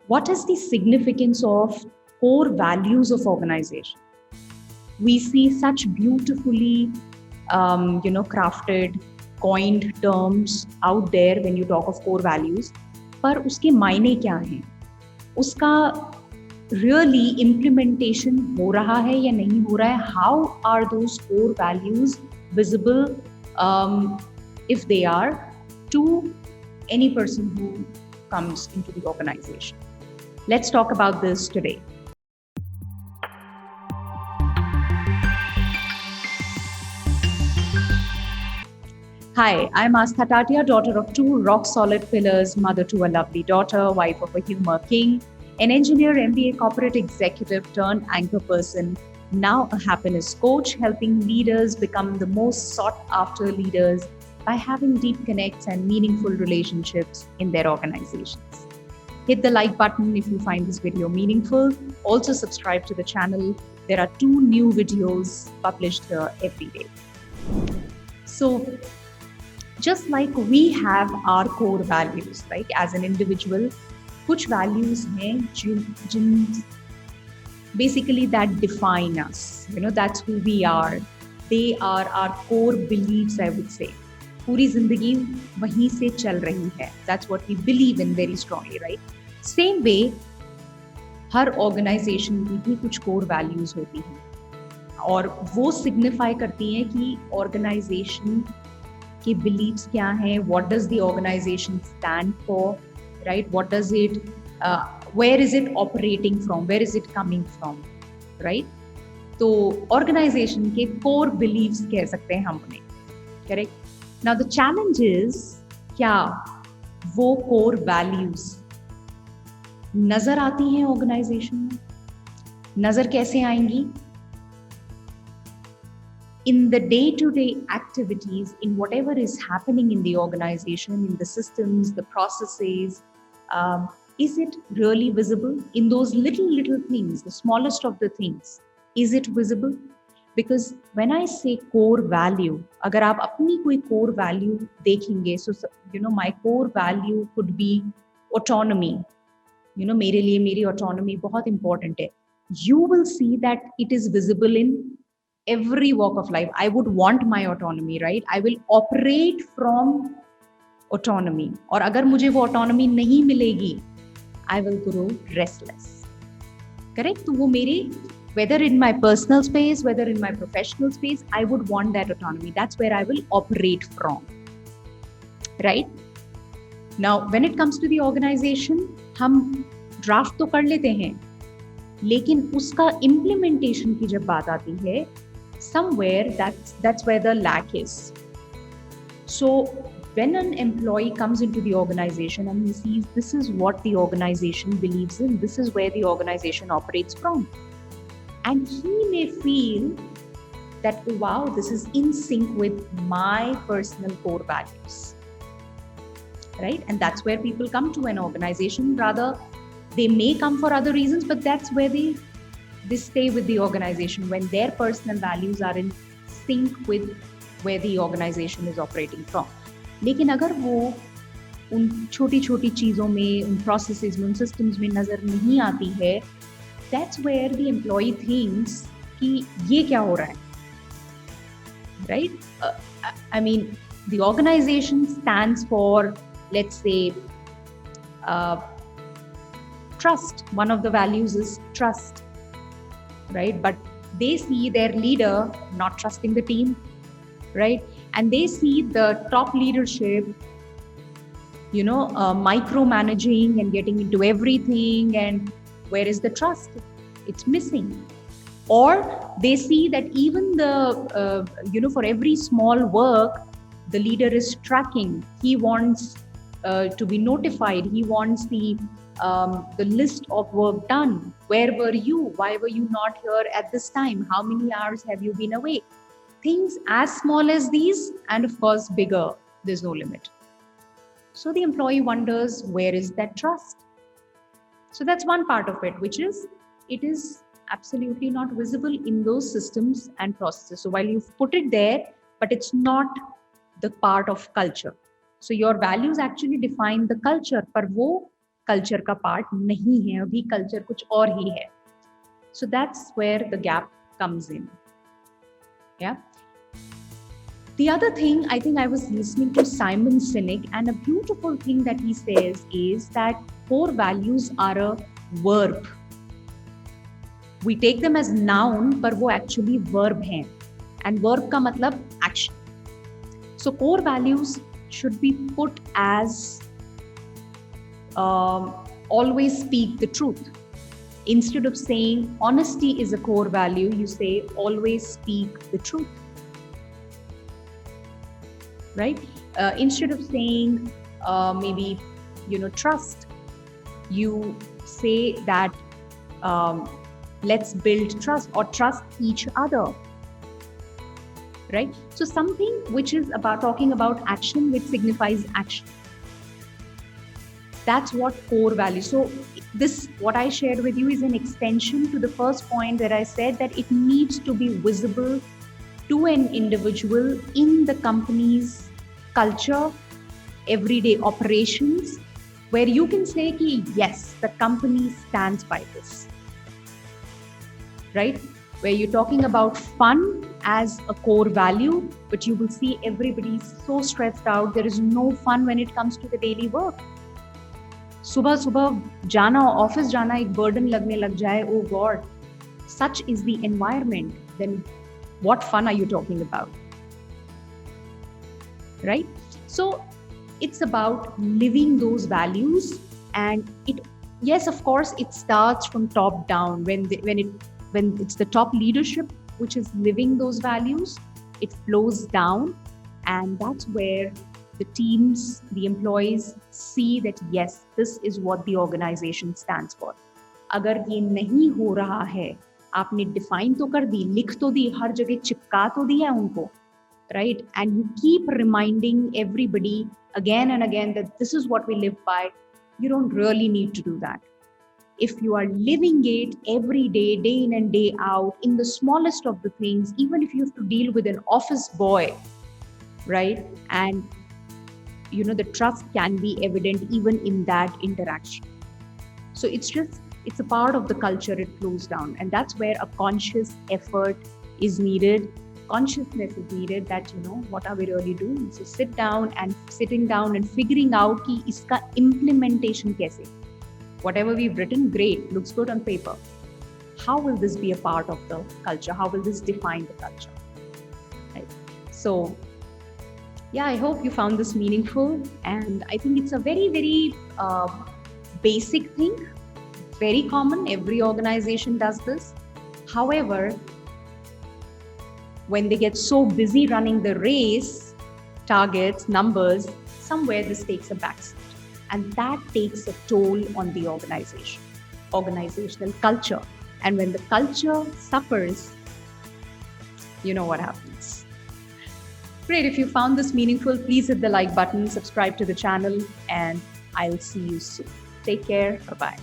What is the significance of core values of organization? We see such beautifully, crafted, coined terms out there when you talk of core values. पर उसके मायने क्या हैं? उसका really implementation हो रहा है या नहीं हो रहा है? How are those core values visible, if they are, to any person who comes into the organization? Let's talk about this today. Hi, I'm Aastha Tatia, daughter of two rock-solid pillars, mother to a lovely daughter, wife of a humor king, an engineer, MBA corporate executive turned anchor person, now a happiness coach, helping leaders become the most sought-after leaders by having deep connects and meaningful relationships in their organizations. Hit the like button if you find this video meaningful. Also subscribe to the channel. There are 2 new videos published here every day. So, just like we have our core values, like as an individual, कुछ values हैं जिन basically that define us. That's who we are. They are our core beliefs, I would say. पूरी जिंदगी वहीं से चल रही है. That's what we believe in very strongly, right? Same way, her organization की भी कुछ core values होती हैं और वो signify करती हैं कि organization के beliefs क्या हैं, what does the organization stand for, right? What does it, where is it operating from, where is it coming from, right? तो organization के core beliefs कह सकते हैं हम उन्हें, correct? Now the challenge is क्या वो core values नजर आती हैं organization में? नजर कैसे आएंगी? In the day-to-day activities, in whatever is happening in the organization, in the systems, the processes, is it really visible? In those little things, the smallest of the things, is it visible? Because when I say core value, अगर आप अपनी कोई core value देखेंगे, so my core value could be autonomy. मेरे लिए मेरी autonomy बहुत important है. You will see that it is visible in every walk of life. I would want my autonomy, right? I will operate from autonomy. और अगर मुझे वो autonomy नहीं मिलेगी, I will grow restless. Correct? तो वो मेरे, whether in my personal space, whether in my professional space, I would want that autonomy. That's where I will operate from. Right? Now, when it comes to the organization, हम draft तो कर लेते हैं, लेकिन उसका implementation की जब बात आती है, somewhere that's where the lack is. So when an employee comes into the organization and he sees this is what the organization believes in, this is where the organization operates from, and he may feel that, oh, wow, this is in sync with my personal core values, right? And that's where people come to an organization. Rather, they may come for other reasons, but that's where they stay with the organization when their personal values are in sync with where the organization is operating from. लेकिन अगर वो उन छोटी छोटी चीज़ों में, उन processes में, उन systems में नज़र नहीं आती है, that's where the employee thinks कि ये क्या हो रहा है, right? I mean, the organization stands for, let's say, trust. One of the values is trust. Right? But they see their leader not trusting the team, right? And they see the top leadership, micromanaging and getting into everything. And where is the trust? It's missing. Or they see that even the, for every small work, the leader is tracking. He wants to be notified. He wants the list of work done. Where were you? Why were you not here at this time? How many hours have you been away? Things as small as these, and of course bigger, there's no limit. So the employee wonders, where is that trust? So that's one part of it, which is, it is absolutely not visible in those systems and processes. So while you've put it there, but it's not the part of culture. So your values actually define the culture, पर वो culture का part नहीं है, अभी culture कुछ और ही है. So that's where the gap comes in. Yeah. The other thing, I think I was listening to Simon Sinek, and a beautiful thing that he says is that core values are a verb. We take them as noun, पर वो actually verb हैं. And verb का मतलब action. So core values should be put as always speak the truth. Instead of saying honesty is a core value, you say always speak the truth. Right? Instead of saying maybe, trust, you say that let's build trust or trust each other. Right? So something which is about talking about action, which signifies action. That's what core value. So this, what I shared with you, is an extension to the first point where I said that it needs to be visible to an individual in the company's culture, everyday operations, where you can say, yes, the company stands by this. Right? Where you're talking about fun as a core value, but you will see everybody's so stressed out. There is no fun when it comes to the daily work. सुबह सुबह जाना, office जाना एक burden लगने लग जाए. Oh God, such is the environment. Then what fun are you talking about? Right? So it's about living those values, and yes, of course, it starts from top down. When it's the top leadership which is living those values, it flows down, and that's where the teams, the employees see that yes, this is what the organization stands for. अगर ये नहीं हो रहा है, आपने define तो कर दी, लिख तो दी, हर जगह चिपका तो दिया उनको, right? And you keep reminding everybody again and again that this is what we live by. You don't really need to do that. If you are living it every day, day in and day out, in the smallest of the things, even if you have to deal with an office boy, right? And the trust can be evident even in that interaction. So it's a part of the culture, it flows down. And that's where a conscious effort is needed. Consciousness is needed that, what are we really doing? So sitting down and figuring out ki iska implementation kaise. Whatever we've written, great, looks good on paper. How will this be a part of the culture? How will this define the culture? Right? So, yeah, I hope you found this meaningful, and I think it's a very, very basic thing, very common. Every organization does this. However, when they get so busy running the race, targets, numbers, somewhere this takes a backseat, and that takes a toll on the organization, organizational culture. And when the culture suffers, you know what happens. Great. If you found this meaningful, please hit the like button, subscribe to the channel, and I'll see you soon. Take care. Bye-bye.